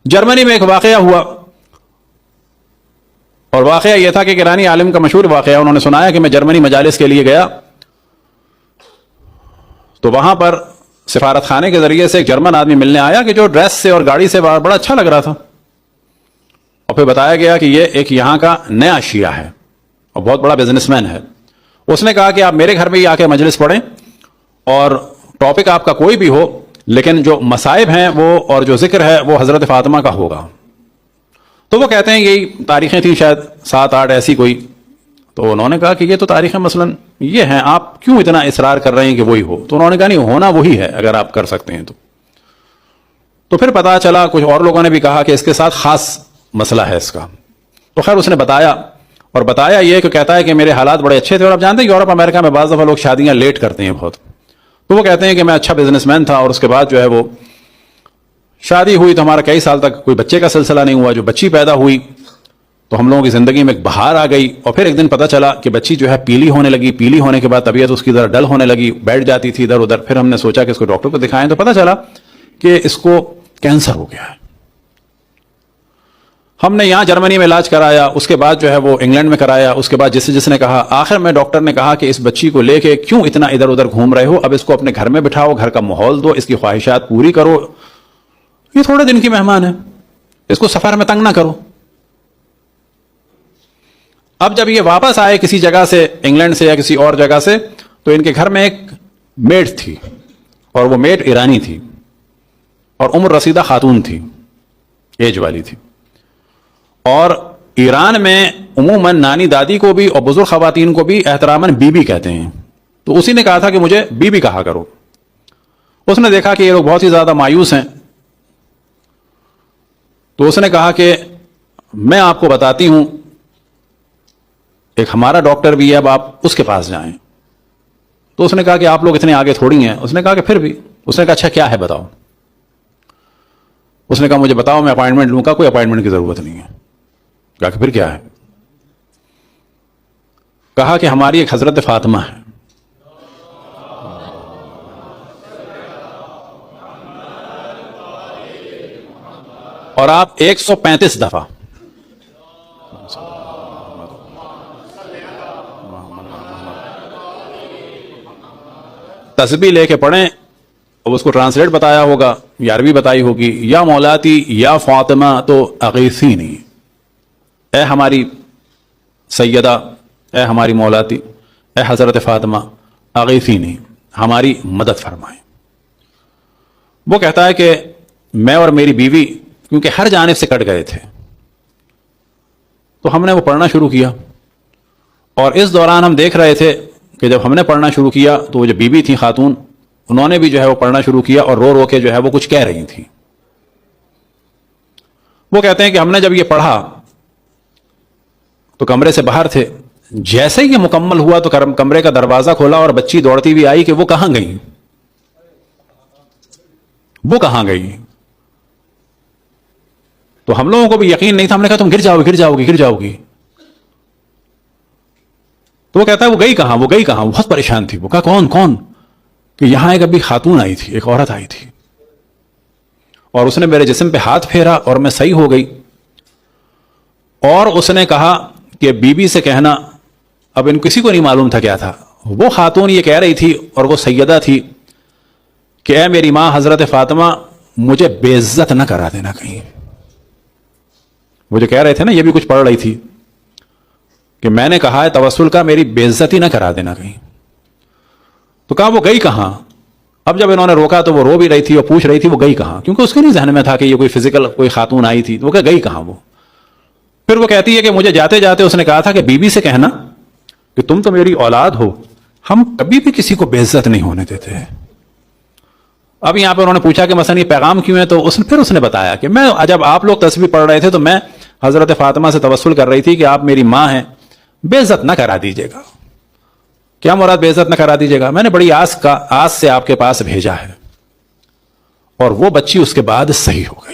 جرمنی میں ایک واقعہ ہوا، اور واقعہ یہ تھا کہ ایرانی عالم کا مشہور واقعہ، انہوں نے سنایا کہ میں جرمنی مجالس کے لیے گیا تو وہاں پر سفارت خانے کے ذریعے سے ایک جرمن آدمی ملنے آیا کہ جو ڈریس سے اور گاڑی سے بڑا اچھا لگ رہا تھا، اور پھر بتایا گیا کہ یہ ایک یہاں کا نیا شیعہ ہے اور بہت بڑا بزنس مین ہے۔ اس نے کہا کہ آپ میرے گھر میں ہی آ کے مجلس پڑھیں، اور ٹاپک آپ کا کوئی بھی ہو لیکن جو مصائب ہیں وہ اور جو ذکر ہے وہ حضرت فاطمہ کا ہوگا۔ تو وہ کہتے ہیں یہی تاریخیں تھیں شاید 7-8 ایسی کوئی، تو انہوں نے کہا کہ یہ تو تاریخیں مثلا یہ ہیں، آپ کیوں اتنا اصرار کر رہے ہیں کہ وہی ہو؟ تو انہوں نے کہا نہیں، ہونا وہی ہے اگر آپ کر سکتے ہیں تو پھر پتا چلا کچھ اور لوگوں نے بھی کہا کہ اس کے ساتھ خاص مسئلہ ہے اس کا۔ تو خیر اس نے بتایا، اور بتایا یہ کہ کہتا ہے کہ میرے حالات بڑے اچھے تھے، اور آپ جانتے ہیں یورپ امریکہ میں بعض دفعہ لوگ شادیاں لیٹ کرتے ہیں بہت، تو وہ کہتے ہیں کہ میں اچھا بزنس مین تھا، اور اس کے بعد جو ہے وہ شادی ہوئی تو ہمارا کئی سال تک کوئی بچے کا سلسلہ نہیں ہوا، جو بچی پیدا ہوئی تو ہم لوگوں کی زندگی میں ایک بہار آ گئی، اور پھر ایک دن پتہ چلا کہ بچی جو ہے پیلی ہونے لگی، پیلی ہونے کے بعد طبیعت اس کی ذرا ڈل ہونے لگی، بیٹھ جاتی تھی ادھر ادھر۔ پھر ہم نے سوچا کہ اس کو ڈاکٹر کو دکھائیں تو پتہ چلا کہ اس کو کینسر ہو گیا ہے۔ ہم نے یہاں جرمنی میں علاج کرایا، اس کے بعد جو ہے وہ انگلینڈ میں کرایا، اس کے بعد جس نے کہا، آخر میں ڈاکٹر نے کہا کہ اس بچی کو لے کے کیوں اتنا ادھر ادھر گھوم رہے ہو، اب اس کو اپنے گھر میں بٹھاؤ، گھر کا ماحول دو، اس کی خواہشات پوری کرو، یہ تھوڑے دن کی مہمان ہے، اس کو سفر میں تنگ نہ کرو۔ اب جب یہ واپس آئے کسی جگہ سے، انگلینڈ سے یا کسی اور جگہ سے، تو ان کے گھر میں ایک میڈ تھی، اور وہ میڈ ایرانی تھی اور عمر رسیدہ خاتون تھی، ایج والی تھی، اور ایران میں عموماً نانی دادی کو بھی اور بزرگ خواتین کو بھی احتراماً بی بی کہتے ہیں، تو اسی نے کہا تھا کہ مجھے بی بی کہا کرو۔ اس نے دیکھا کہ یہ لوگ بہت ہی زیادہ مایوس ہیں، تو اس نے کہا کہ میں آپ کو بتاتی ہوں، ایک ہمارا ڈاکٹر بھی ہے، اب آپ اس کے پاس جائیں۔ تو اس نے کہا کہ آپ لوگ اتنے آگے تھوڑی ہیں۔ اس نے کہا کہ پھر بھی، اس نے کہا اچھا کیا ہے بتاؤ۔ اس نے کہا مجھے بتاؤ، میں اپائنٹمنٹ لوں گا۔ کوئی اپائنٹمنٹ کی ضرورت نہیں ہے۔ کہا کہ پھر کیا ہے؟ کہا کہ ہماری ایک حضرت فاطمہ ہے، اور آپ 135 دفعہ تسبیح لے کے پڑھیں، اب اس کو ٹرانسلیٹ بتایا ہوگا یا عربی بتائی ہوگی، یا مولاتی یا فاطمہ تو اغیثینی، اے ہماری سیدہ، اے ہماری مولاتی، اے حضرت فاطمہ، اغیثینی، ہماری مدد فرمائیں۔ وہ کہتا ہے کہ میں اور میری بیوی کیونکہ ہر جانب سے کٹ گئے تھے، تو ہم نے وہ پڑھنا شروع کیا، اور اس دوران ہم دیکھ رہے تھے کہ جب ہم نے پڑھنا شروع کیا تو وہ جو بیوی تھی خاتون، انہوں نے بھی جو ہے وہ پڑھنا شروع کیا، اور رو رو کے جو ہے وہ کچھ کہہ رہی تھی۔ وہ کہتے ہیں کہ ہم نے جب یہ پڑھا تو کمرے سے باہر تھے، جیسے ہی یہ مکمل ہوا تو کمرے کا دروازہ کھولا اور بچی دوڑتی ہوئی آئی کہ وہ کہاں گئی، وہ کہاں گئی۔ تو ہم لوگوں کو بھی یقین نہیں تھا، ہم نے کہا تم گر جاؤ گی گر جاؤ گی گر جاؤ گی۔ تو وہ کہتا ہے وہ گئی کہاں، وہ گئی کہاں، وہ بہت پریشان تھی۔ وہ کہا کون کون؟ کہ یہاں ایک ابھی خاتون آئی تھی، ایک عورت آئی تھی، اور اس نے میرے جسم پہ ہاتھ پھیرا اور میں صحیح ہو گئی، اور اس نے کہا کہ بی بی سے کہنا، اب ان کسی کو نہیں معلوم تھا کیا تھا، وہ خاتون یہ کہہ رہی تھی اور وہ سیدہ تھی کہ اے میری ماں حضرت فاطمہ، مجھے بے عزت نہ کرا دینا کہیں۔ وہ جو کہہ رہے تھے نا، یہ بھی کچھ پڑھ رہی تھی کہ میں نے کہا ہے توسل کا، میری بے عزتی نہ کرا دینا کہیں۔ تو کہا وہ گئی کہاں؟ اب جب انہوں نے روکا تو وہ رو بھی رہی تھی اور پوچھ رہی تھی وہ گئی کہاں، کیونکہ اس کے نہیں ذہن میں تھا کہ یہ کوئی فزیکل کوئی خاتون آئی تھی۔ تو وہ کہ گئی کہاں وہ؟ پھر وہ کہتی ہے کہ مجھے جاتے جاتے اس نے کہا تھا کہ بی بی سے کہنا کہ تم تو میری اولاد ہو، ہم کبھی بھی کسی کو بے عزت نہیں ہونے دیتے ہیں۔ اب یہاں پہ انہوں نے پوچھا کہ مثلا یہ پیغام کیوں ہے، تو پھر اس نے بتایا کہ میں جب آپ لوگ تسبیح پڑھ رہے تھے تو میں حضرت فاطمہ سے توسل کر رہی تھی کہ آپ میری ماں ہیں، بے عزت نہ کرا دیجیے گا۔ کیا مراد بے عزت نہ کرا دیجیے گا؟ میں نے بڑی آس سے آپ کے پاس بھیجا ہے، اور وہ بچی اس کے بعد صحیح ہو گئی۔